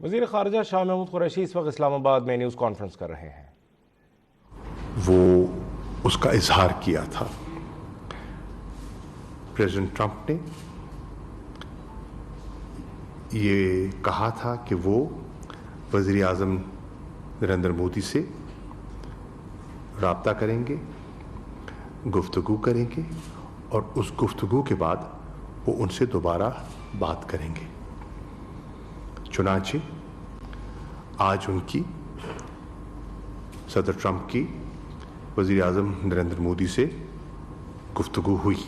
وزیر خارجہ شاہ محمود قریشی اس وقت اسلام آباد میں نیوز کانفرنس کر رہے ہیں. وہ اس کا اظہار کیا تھا. پریزیڈنٹ ٹرمپ نے یہ کہا تھا کہ وہ وزیر اعظم نریندر مودی سے رابطہ کریں گے، گفتگو کریں گے، اور اس گفتگو کے بعد وہ ان سے دوبارہ بات کریں گے. چنانچہ آج ان کی صدر ٹرمپ کی وزیر اعظم نریندر مودی سے گفتگو ہوئی.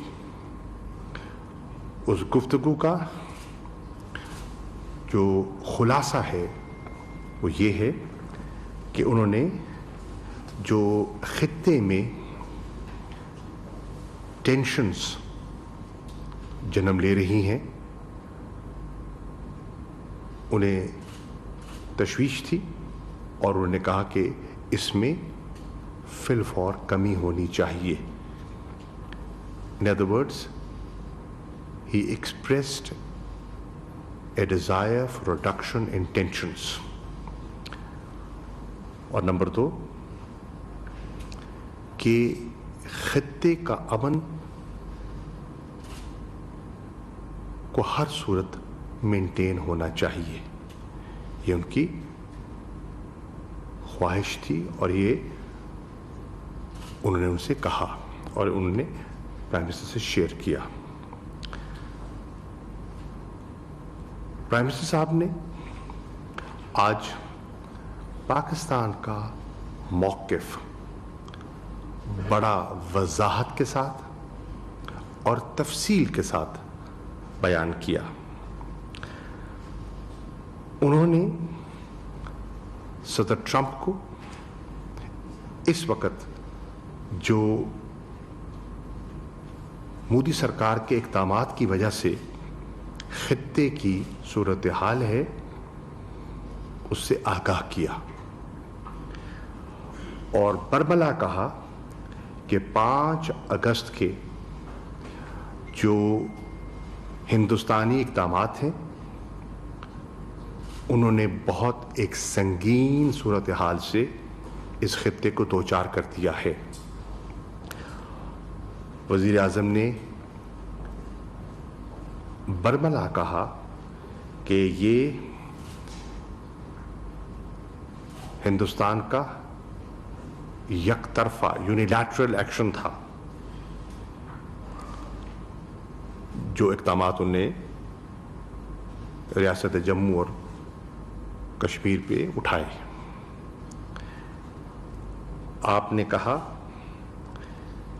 اس گفتگو کا جو خلاصہ ہے وہ یہ ہے کہ انہوں نے جو خطے میں ٹینشنز جنم لے رہی ہیں انہیں تشویش تھی، اور انہوں نے کہا کہ اس میں فی الفور کمی ہونی چاہیے. In other words, he expressed a desire for reduction in tensions. اور نمبر 2 کہ خطے کا امن کو ہر صورت مینٹین ہونا چاہیے. یہ ان کی خواہش تھی، اور یہ انہوں نے ان سے کہا، اور انہوں نے پرائم منسٹر سے شیئر کیا. پرائم منسٹر صاحب نے آج پاکستان کا موقف بڑا وضاحت کے ساتھ اور تفصیل کے ساتھ بیان کیا. انہوں نے صدر ٹرمپ کو اس وقت جو مودی سرکار کے اقدامات کی وجہ سے خطے کی صورتحال ہے اس سے آگاہ کیا، اور برملا کہا کہ 5 اگست کے جو ہندوستانی اقدامات ہیں انہوں نے بہت ایک سنگین صورتحال سے اس خطے کو دوچار کر دیا ہے. وزیر اعظم نے برملا کہا کہ یہ ہندوستان کا یک طرفہ یونیلیٹرل ایکشن تھا، جو اقدامات انہوں نے ریاست جموں اور کشمیر پہ اٹھائے. آپ نے کہا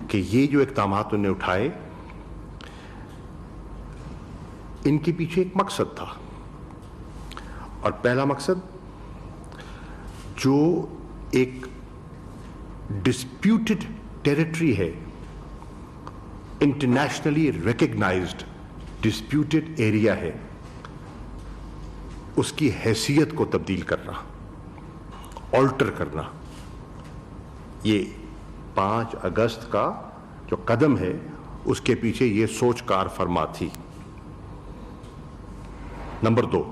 کہ یہ جو اقدامات انہوں نے اٹھائے ان کے پیچھے ایک مقصد تھا، اور پہلا مقصد جو ایک ڈسپیوٹڈ ٹیریٹری ہے، انٹرنیشنلی ریکگنائزڈ ڈسپیوٹڈ ایریا ہے، اس کی حیثیت کو تبدیل کرنا، آلٹر کرنا. یہ 5 اگست کا جو قدم ہے اس کے پیچھے یہ سوچ کار فرما تھی. نمبر 2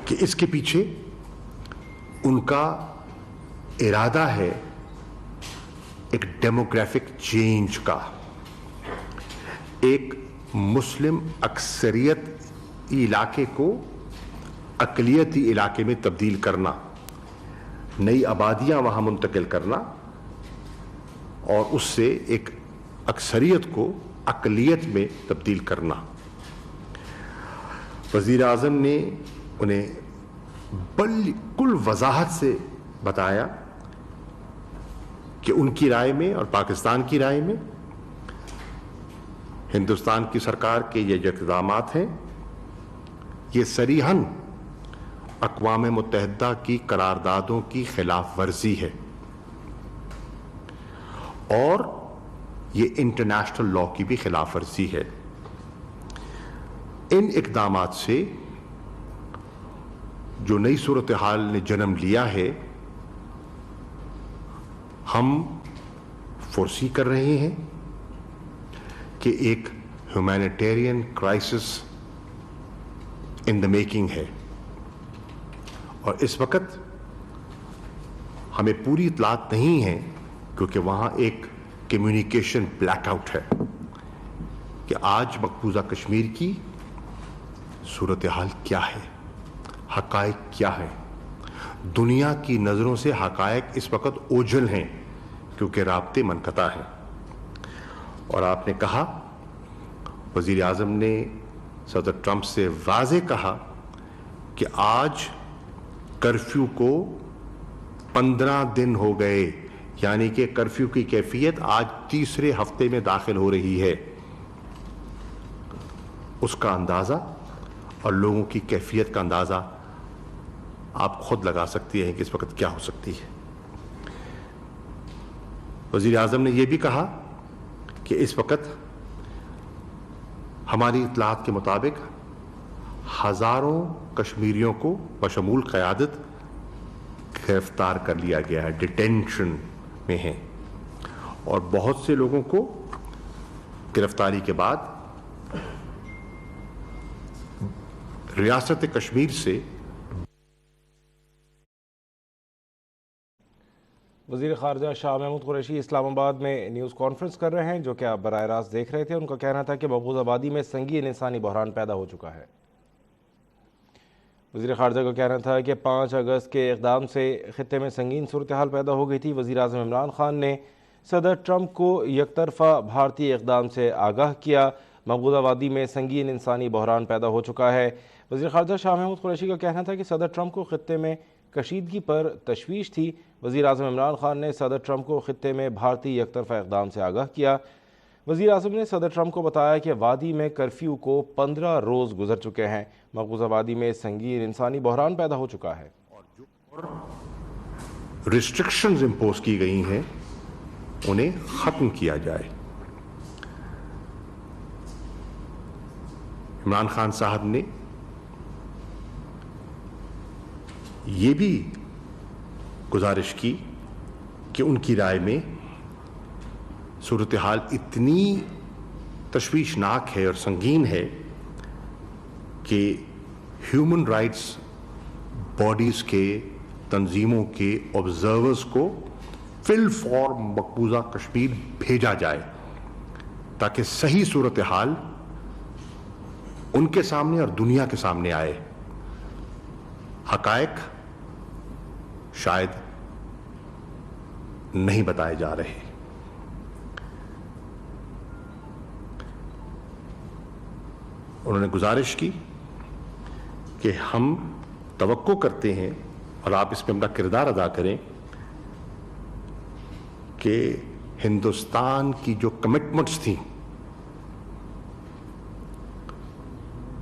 کہ اس کے پیچھے ان کا ارادہ ہے ایک ڈیموگرافک چینج کا، ایک مسلم اکثریت علاقے کو اقلیتی علاقے میں تبدیل کرنا، نئی آبادیاں وہاں منتقل کرنا، اور اس سے ایک اکثریت کو اقلیت میں تبدیل کرنا. وزیر اعظم نے انہیں بالکل وضاحت سے بتایا کہ ان کی رائے میں اور پاکستان کی رائے میں ہندوستان کی سرکار کے یہ جو اقدامات ہیں یہ صریحاً اقوام متحدہ کی قراردادوں کی خلاف ورزی ہے، اور یہ انٹرنیشنل لا کی بھی خلاف ورزی ہے. ان اقدامات سے جو نئی صورتحال نے جنم لیا ہے ہم فورسی کر رہے ہیں کہ ایک humanitarian crisis in the making ہے. اور اس وقت ہمیں پوری اطلاعات نہیں ہے کیونکہ وہاں ایک کمیونیکیشن بلیک آؤٹ ہے کہ آج مقبوضہ کشمیر کی صورتحال کیا ہے، حقائق کیا ہے۔ دنیا کی نظروں سے حقائق اس وقت اوجھل ہیں کیونکہ رابطے منقطع ہیں۔ اور آپ نے کہا، وزیر اعظم نے صدر ٹرمپ سے واضح کہا کہ آج کرفیو کو 15 دن ہو گئے، یعنی کہ کرفیو کی کیفیت آج تیسرے ہفتے میں داخل ہو رہی ہے۔ اس کا اندازہ اور لوگوں کی کیفیت کا اندازہ آپ خود لگا سکتی ہیں کہ اس وقت کیا ہو سکتی ہے۔ وزیر اعظم نے یہ بھی کہا کہ اس وقت ہماری اطلاعات کے مطابق ہزاروں کشمیریوں کو بشمول قیادت گرفتار کر لیا گیا ہے، ڈیٹینشن میں ہیں، اور بہت سے لوگوں کو گرفتاری کے بعد ریاست کشمیر سے وزیر خارجہ شاہ محمود قریشی اسلام آباد میں نیوز کانفرنس کر رہے ہیں، جو کہ آپ براہ راست دیکھ رہے تھے۔ ان کا کہنا تھا کہ مقبوضہ وادی میں سنگین انسانی بحران پیدا ہو چکا ہے۔ وزیر خارجہ کا کہنا تھا کہ 5 اگست کے اقدام سے خطے میں سنگین صورتحال پیدا ہو گئی تھی۔ وزیر اعظم عمران خان نے صدر ٹرمپ کو یک طرفہ بھارتی اقدام سے آگاہ کیا۔ مقبوضہ وادی میں سنگین انسانی بحران پیدا ہو چکا ہے۔ وزیر خارجہ شاہ محمود قریشی کا کہنا تھا کہ صدر ٹرمپ کو خطے میں کشیدگی پر تشویش تھی۔ وزیر اعظم عمران خان نے صدر ٹرمپ کو خطے میں بھارتی یک طرفہ اقدام سے آگاہ کیا۔ وزیر اعظم نے صدر ٹرمپ کو بتایا کہ وادی میں کرفیو کو 15 روز گزر چکے ہیں۔ مقبوضہ وادی میں سنگین انسانی بحران پیدا ہو چکا ہے۔ ریسٹرکشنز امپوز کی گئی ہیں انہیں ختم کیا جائے۔ عمران خان صاحب نے یہ بھی گزارش کی کہ ان کی رائے میں صورتحال اتنی تشویشناک ہے اور سنگین ہے کہ ہیومن رائٹس باڈیز کے، تنظیموں کے آبزرورز کو فی الفور مقبوضہ کشمیر بھیجا جائے تاکہ صحیح صورتحال ان کے سامنے اور دنیا کے سامنے آئے۔ حقائق شاید نہیں بتائے جا رہے۔ انہوں نے گزارش کی کہ ہم توقع کرتے ہیں اور آپ اس میں اپنا کردار ادا کریں کہ ہندوستان کی جو کمٹمنٹس تھیں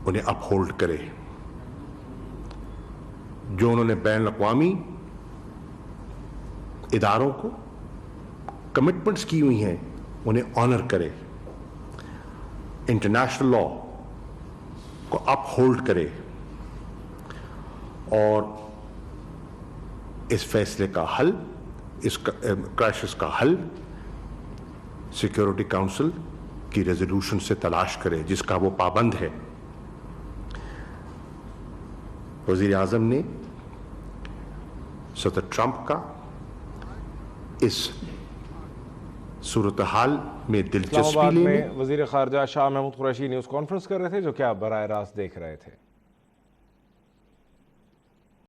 انہیں اپ ہولڈ کرے، جو انہوں نے بین الاقوامی اداروں کو کمٹمنٹس کی ہوئی ہیں انہیں آنر کرے، انٹرنیشنل لا کو اپ ہولڈ کرے، اور اس فیصلے کا حل، اس کرائسس کا حل سیکیورٹی کاؤنسل کی ریزولوشن سے تلاش کرے جس کا وہ پابند ہے۔ وزیر اعظم نے صدر ٹرمپ کا اس صورتحال میں اسلام دلچسپی آباد لینے میں وزیر خارجہ شاہ محمود قریشی نیوز کانفرنس کر رہے تھے، جو کہ آپ براہ راست دیکھ رہے تھے۔